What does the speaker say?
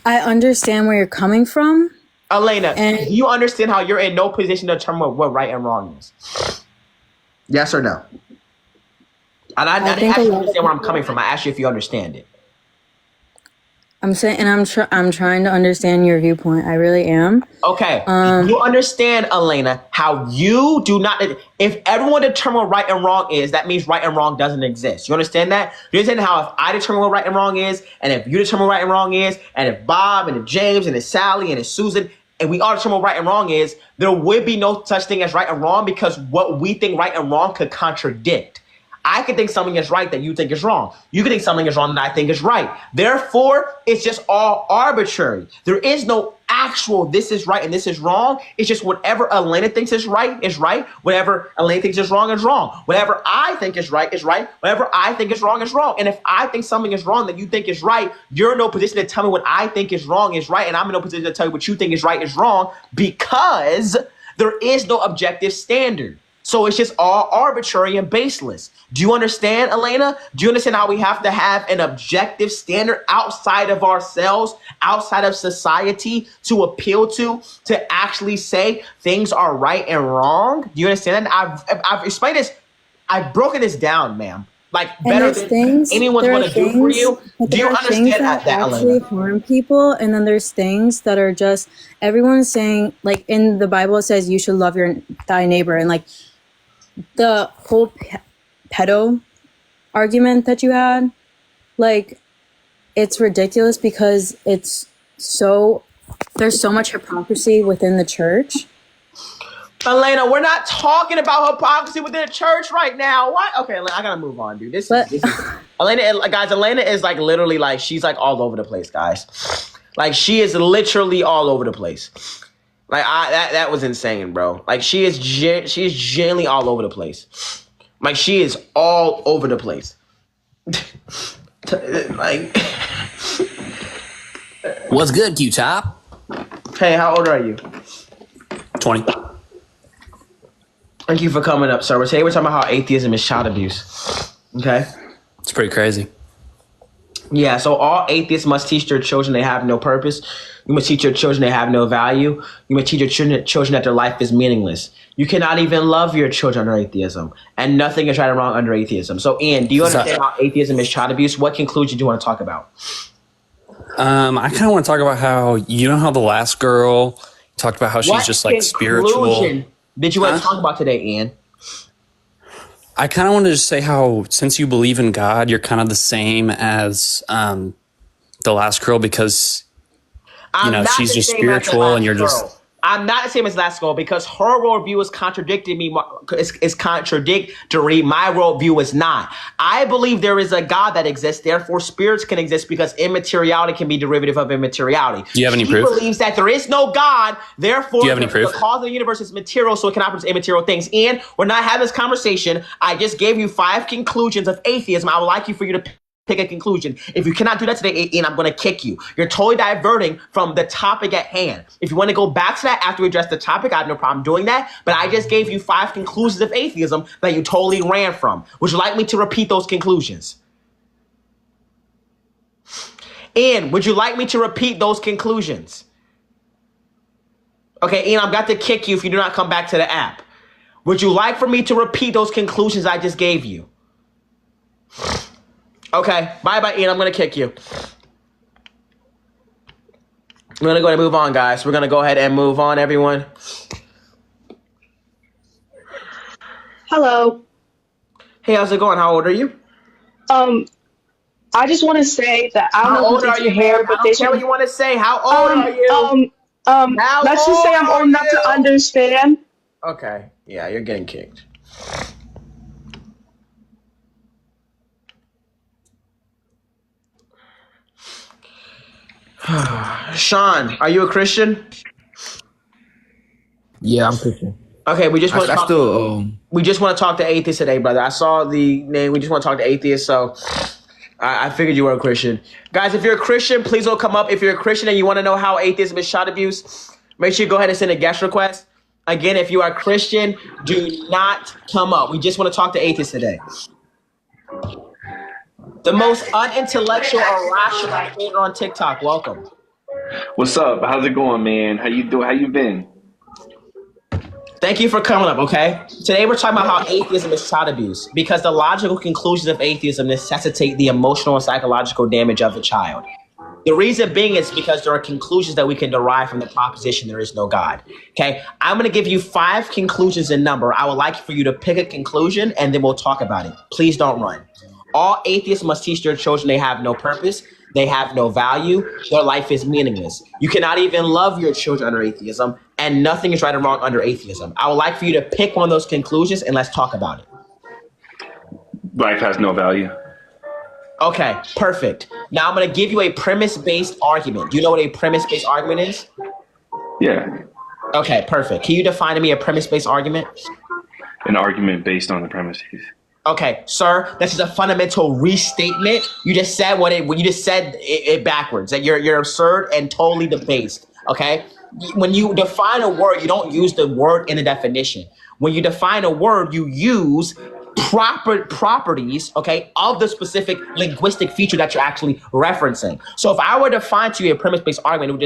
I understand where you're coming from. Elena, And do you understand how you're in no position to determine what right and wrong is? Yes or no? And I I didn't think a ask you to lot of understand where I'm coming people, from. I asked you if you understand it. I'm saying, and I'm trying to understand your viewpoint. I really am. Okay, Um, you understand, Elena, how you do not. If everyone determine what right and wrong is, that means right and wrong doesn't exist. You understand that? You understand how if I determine what right and wrong is, and if you determine what right and wrong is, and if Bob and if James and if Sally and if Susan and we all determine what right and wrong is, there would be no such thing as right and wrong because what we think right and wrong could contradict. I can think something is right that you think is wrong. You can think something is wrong that I think is right. Therefore, it's just all arbitrary. There is no actual this is right and this is wrong. It's just whatever Elena thinks is right is right. Whatever Elena thinks is wrong is wrong. Whatever I think is right is right. Whatever I think is wrong is wrong. And if I think something is wrong that you think is right, you're in no position to tell me what I think is wrong is right. And I'm in no position to tell you what you think is right is wrong because there is no objective standard. So it's just all arbitrary and baseless. Do you understand, Elena? Do you understand how we have to have an objective standard outside of ourselves, outside of society to appeal to actually say things are right and wrong? Do you understand? I've explained this. I've broken this down, ma'am. Like and better than anyone's there going are to do for things, you. but Do there you are things understand that that, actually Elena? harm people, and then there's things that are just everyone's saying. Like in the Bible, it says you should love thy neighbor, and like the whole pedo argument that you had, like it's ridiculous because there's so much hypocrisy within the church. Elena, we're not talking about hypocrisy within the church right now. What? Okay, Elena, I gotta move on, dude. But This is Elena, guys. Elena is like literally like she's like all over the place, guys. Like she is literally all over the place. Like that was insane, bro. Like she is genuinely all over the place. Like she is all over the place. Like, What's good, Q-Top? hey, how old are you? 20. Thank you for coming up, sir. Today we're talking about how atheism is child abuse. Okay. It's pretty crazy. Yeah, so all atheists must teach their children they have no purpose. You must teach your children they have no value. You must teach your children that their life is meaningless. You cannot even love your children under atheism. And nothing is right or wrong under atheism. So, Ian, do you understand how atheism is child abuse? What conclusion do you want to talk about? I kind of want to talk about how, you know how the last girl talked about how she's just like spiritual. Did you want to talk about today, Ian? I kind of wanted to say how, since you believe in God, you're kind of the same as the last girl because, she's just spiritual and you're just... I'm not the same as last girl because her worldview is contradicting me. Is contradictory. My worldview is not. I believe there is a God that exists. Therefore, spirits can exist because immateriality can be derivative of immateriality. Do you have any proof? She believes that there is no God. Therefore, do you have any proof? The cause of the universe is material, so it can operate as immaterial things. And we're not having this conversation. I just gave you 5 conclusions of atheism. I would like you for you to pick a conclusion. If you cannot do that today, Ian, I'm going to kick you. You're totally diverting from the topic at hand. If you want to go back to that after we address the topic, I have no problem doing that. But I just gave you 5 conclusions of atheism that you totally ran from. Would you like me to repeat those conclusions? Ian, would you like me to repeat those conclusions? Okay, Ian, I'm about to kick you if you do not come back to the app. Would you like for me to repeat those conclusions I just gave you? Okay, bye-bye, Ian. I'm going to kick you. We're going to go ahead and move on, guys. We're going to go ahead and move on, everyone. Hello. Hey, how's it going? How old are you? I just want to say that I don't know if it's hair, but I don't care what you want to say. How old are you? Let's just say I'm old enough to understand. Okay. Yeah, you're getting kicked. Sean, are you a Christian? Yeah, I'm Christian. Okay, we just want to I talk. still We just want to talk to atheists today, brother. I saw the name. We just want to talk to atheists, so I figured you were a Christian. Guys, if you're a Christian, please don't come up. If you're a Christian and you want to know how atheism is child abuse, make sure you go ahead and send a guest request. Again, if you are a Christian, do not come up. We just want to talk to atheists today. The most unintellectual, irrational creator on TikTok. Welcome. What's up? How's it going, man? How you doing? How you been? Thank you for coming up, okay? Today we're talking about how atheism is child abuse because the logical conclusions of atheism necessitate the emotional and psychological damage of the child. The reason being is because there are conclusions that we can derive from the proposition there is no God. Okay, I'm going to give you 5 conclusions in number. I would like for you to pick a conclusion and then we'll talk about it. Please don't run. All atheists must teach their children they have no purpose, they have no value, their life is meaningless. You cannot even love your children under atheism, and nothing is right or wrong under atheism. I would like for you to pick one of those conclusions and let's talk about it. Life has no value. Okay, perfect. Now I'm going to give you a premise-based argument. Do you know what a premise-based argument is? Yeah. Okay, perfect. Can you define to me a premise-based argument? An argument based on the premises. Okay, sir, this is a fundamental restatement. You just said you just said it backwards. That you're absurd and totally debased. Okay, when you define a word, you don't use the word in a definition. When you define a word, you use properties, okay, of the specific linguistic feature that you're actually referencing. So if I were to define to you a premise-based argument, it would